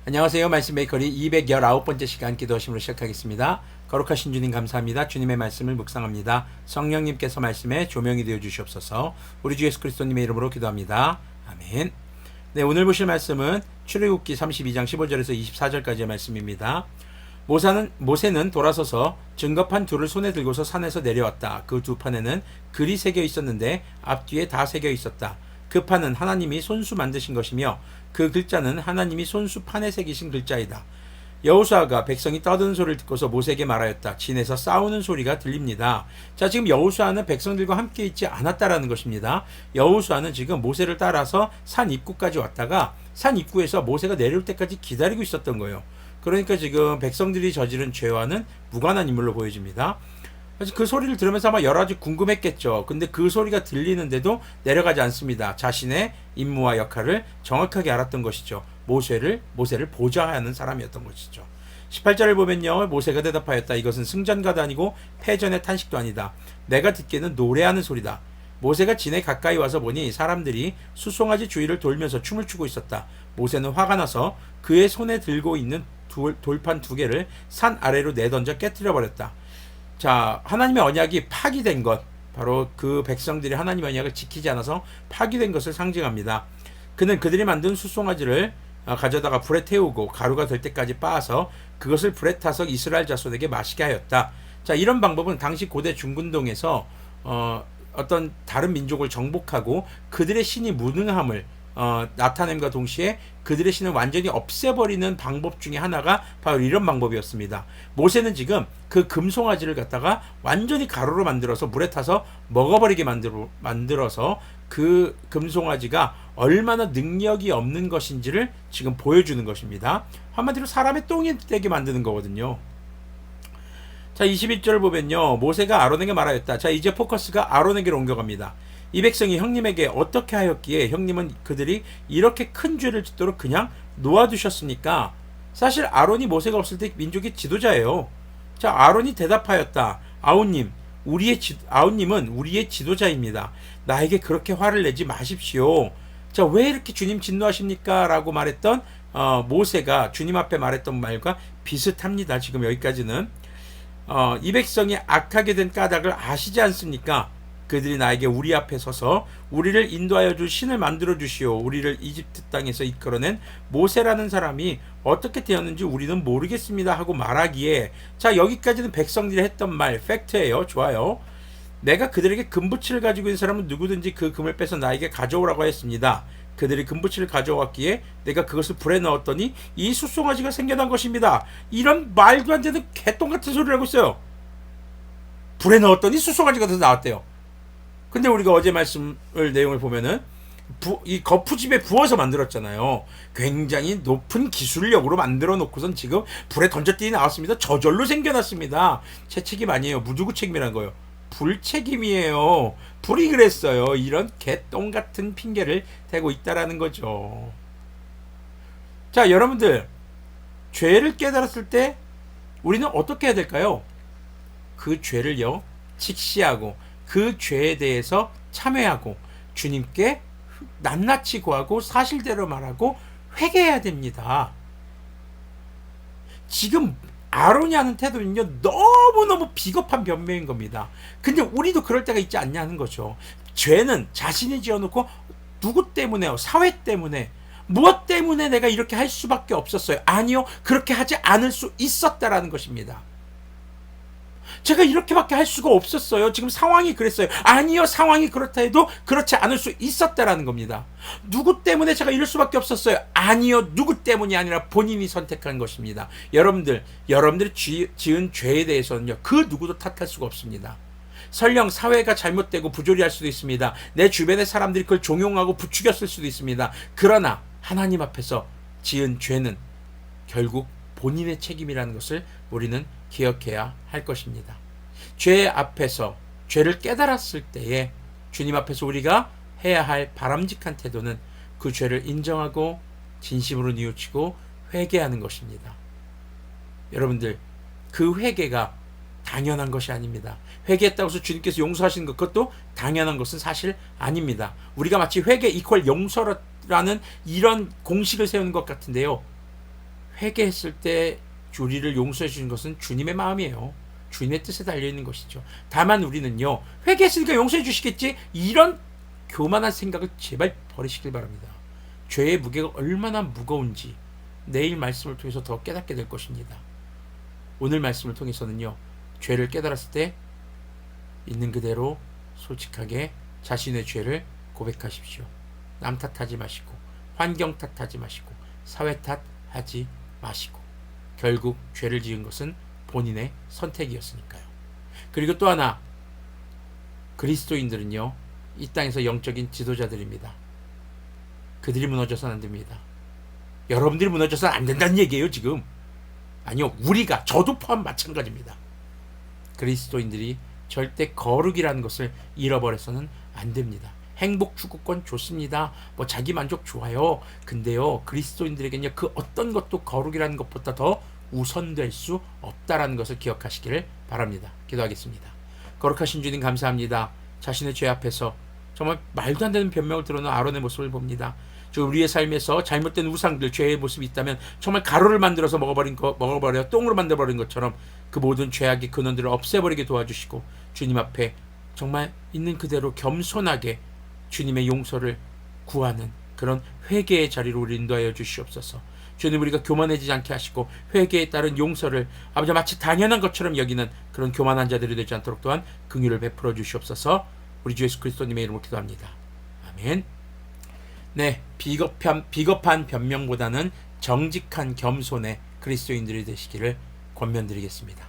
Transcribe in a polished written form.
안녕하세요. 말씀 메이커리 219번째 시간 기도하심으로 시작하겠습니다. 거룩하신 주님 감사합니다. 주님의 말씀을 묵상합니다. 성령님께서 말씀에 조명이 되어 주시옵소서. 우리 주 예수 그리스도님의 이름으로 기도합니다. 아멘. 네, 오늘 보실 말씀은 출애굽기 32장 15절에서 24절까지의 말씀입니다. 모세는 돌아서서 증거판 둘을 손에 들고서 산에서 내려왔다. 그 두 판에는 글이 새겨 있었는데 앞뒤에 다 새겨 있었다. 그 판은 하나님이 손수 만드신 것이며 그 글자는 하나님이 손수 판에 새기신 글자이다. 여호수아가 백성이 떠드는 소리를 듣고서 모세에게 말하였다. 진에서 싸우는 소리가 들립니다. 자, 지금 여호수아는 백성들과 함께 있지 않았다라는 것입니다. 여호수아는 지금 모세를 따라서 산 입구까지 왔다가 산 입구에서 모세가 내려올 때까지 기다리고 있었던 거예요. 그러니까 지금 백성들이 저지른 죄와는 무관한 인물로 보여집니다. 그 소리를 들으면서 아마 여러 가지 궁금했겠죠. 근데 그 소리가 들리는데도 내려가지 않습니다. 자신의 임무와 역할을 정확하게 알았던 것이죠. 모세를 보좌하는 사람이었던 것이죠. 18절을 보면요. 모세가 대답하였다. 이것은 승전가도 아니고 패전의 탄식도 아니다. 내가 듣기에는 노래하는 소리다. 모세가 진에 가까이 와서 보니 사람들이 수송아지 주위를 돌면서 춤을 추고 있었다. 모세는 화가 나서 그의 손에 들고 있는 돌판 두 개를 산 아래로 내던져 깨뜨려 버렸다. 자, 하나님의 언약이 파기된 것, 바로 그 백성들이 하나님의 언약을 지키지 않아서 파기된 것을 상징합니다. 그는 그들이 만든 수송아지를 가져다가 불에 태우고 가루가 될 때까지 빻아서 그것을 불에 타서 이스라엘 자손에게 마시게 하였다. 자, 이런 방법은 당시 고대 중근동에서 어떤 다른 민족을 정복하고 그들의 신이 무능함을 나타냄과 동시에 그들의 신을 완전히 없애버리는 방법 중에 하나가 바로 이런 방법이었습니다. 모세는 지금 그 금송아지를 갖다가 완전히 가루로 만들어서 물에 타서 먹어버리게 만들어서 그 금송아지가 얼마나 능력이 없는 것인지를 지금 보여주는 것입니다. 한마디로 사람의 똥이 되게 만드는 거거든요. 자, 21절을 보면요. 모세가 아론에게 말하였다. 자, 이제 포커스가 아론에게로 옮겨갑니다. 이 백성이 형님에게 어떻게 하였기에 형님은 그들이 이렇게 큰 죄를 짓도록 그냥 놓아두셨습니까? 사실 아론이 모세가 없을 때 민족의 지도자예요. 자, 아론이 대답하였다. 아론님은 우리의 지도자입니다. 나에게 그렇게 화를 내지 마십시오. 자, 왜 이렇게 주님 진노하십니까? 라고 말했던 모세가 주님 앞에 말했던 말과 비슷합니다. 지금 여기까지는. 이 백성이 악하게 된 까닭을 아시지 않습니까? 그들이 나에게 우리 앞에 서서 우리를 인도하여 줄 신을 만들어 주시오. 우리를 이집트 땅에서 이끌어낸 모세라는 사람이 어떻게 되었는지 우리는 모르겠습니다 하고 말하기에, 자, 여기까지는 백성들이 했던 말 팩트예요. 좋아요. 내가 그들에게 금붙이를 가지고 있는 사람은 누구든지 그 금을 빼서 나에게 가져오라고 했습니다. 그들이 금붙이를 가져왔기에 내가 그것을 불에 넣었더니 이 숫송아지가 생겨난 것입니다. 이런 말도 안 되는 개똥 같은 소리를 하고 있어요. 불에 넣었더니 숫송아지가 더 나왔대요. 근데 우리가 어제 내용을 보면은 이 거푸집에 부어서 만들었잖아요. 굉장히 높은 기술력으로 만들어 놓고선 지금 불에 던졌더니 나왔습니다. 저절로 생겨났습니다. 제 책임 아니에요. 누구 책임이란 거예요? 불 책임이에요. 불이 그랬어요. 이런 개똥 같은 핑계를 대고 있다라는 거죠. 자, 여러분들, 죄를 깨달았을 때 우리는 어떻게 해야 될까요? 그 죄를요, 직시하고 그 죄에 대해서 참회하고 주님께 낱낱이 구하고 사실대로 말하고 회개해야 됩니다. 지금 아론이 하는 태도는요, 너무너무 비겁한 변명인 겁니다. 근데 우리도 그럴 때가 있지 않냐는 거죠. 죄는 자신이 지어놓고 누구 때문에요? 사회 때문에. 무엇 때문에 내가 이렇게 할 수밖에 없었어요? 아니요, 그렇게 하지 않을 수 있었다라는 것입니다. 제가 이렇게밖에 할 수가 없었어요. 지금 상황이 그랬어요. 아니요, 상황이 그렇다 해도 그렇지 않을 수 있었다라는 겁니다. 누구 때문에 제가 이럴 수밖에 없었어요. 아니요, 누구 때문이 아니라 본인이 선택한 것입니다. 여러분들이 지은 죄에 대해서는요, 그 누구도 탓할 수가 없습니다. 설령 사회가 잘못되고 부조리할 수도 있습니다. 내 주변의 사람들이 그걸 종용하고 부추겼을 수도 있습니다. 그러나 하나님 앞에서 지은 죄는 결국 본인의 책임이라는 것을 우리는 기억해야 할 것입니다. 죄 앞에서 죄를 깨달았을 때에 주님 앞에서 우리가 해야 할 바람직한 태도는 그 죄를 인정하고 진심으로 뉘우치고 회개하는 것입니다. 여러분들, 그 회개가 당연한 것이 아닙니다. 회개했다고 해서 주님께서 용서하시는 것, 그것도 당연한 것은 사실 아닙니다. 우리가 마치 회개 이퀄 용서라는 이런 공식을 세우는 것 같은데요, 회개했을 때 우리를 용서해 주신 것은 주님의 마음이에요. 주님의 뜻에 달려있는 것이죠. 다만 우리는요, 회개했으니까 용서해 주시겠지, 이런 교만한 생각을 제발 버리시길 바랍니다. 죄의 무게가 얼마나 무거운지 내일 말씀을 통해서 더 깨닫게 될 것입니다. 오늘 말씀을 통해서는요, 죄를 깨달았을 때 있는 그대로 솔직하게 자신의 죄를 고백하십시오. 남 탓하지 마시고, 환경 탓하지 마시고, 사회 탓하지 마시고, 결국 죄를 지은 것은 본인의 선택이었으니까요. 그리고 또 하나, 그리스도인들은요, 이 땅에서 영적인 지도자들입니다. 그들이 무너져서는 안 됩니다. 여러분들이 무너져서는 안 된다는 얘기예요, 지금. 아니요, 우리가, 저도 포함 마찬가지입니다. 그리스도인들이 절대 거룩이라는 것을 잃어버려서는 안 됩니다. 행복 추구권 좋습니다. 뭐 자기 만족 좋아요. 근데요, 그리스도인들에게는요, 그 어떤 것도 거룩이라는 것보다 더 우선될 수 없다라는 것을 기억하시기를 바랍니다. 기도하겠습니다. 거룩하신 주님 감사합니다. 자신의 죄 앞에서 정말 말도 안 되는 변명을 드러놓은 아론의 모습을 봅니다. 저 우리의 삶에서 잘못된 우상들, 죄의 모습이 있다면 정말 가루를 만들어서 먹어버려 똥으로 만들어버린 것처럼 그 모든 죄악의 근원들을 없애버리게 도와주시고, 주님 앞에 정말 있는 그대로 겸손하게 주님의 용서를 구하는 그런 회개의 자리로 우리 인도하여 주시옵소서. 주님, 우리가 교만해지지 않게 하시고 회개에 따른 용서를 아버지 마치 당연한 것처럼 여기는 그런 교만한 자들이 되지 않도록 또한 긍휼을 베풀어 주시옵소서. 우리 주 예수 그리스도님의 이름으로 기도합니다. 아멘. 네, 비겁한 변명보다는 정직한 겸손의 그리스도인들이 되시기를 권면드리겠습니다.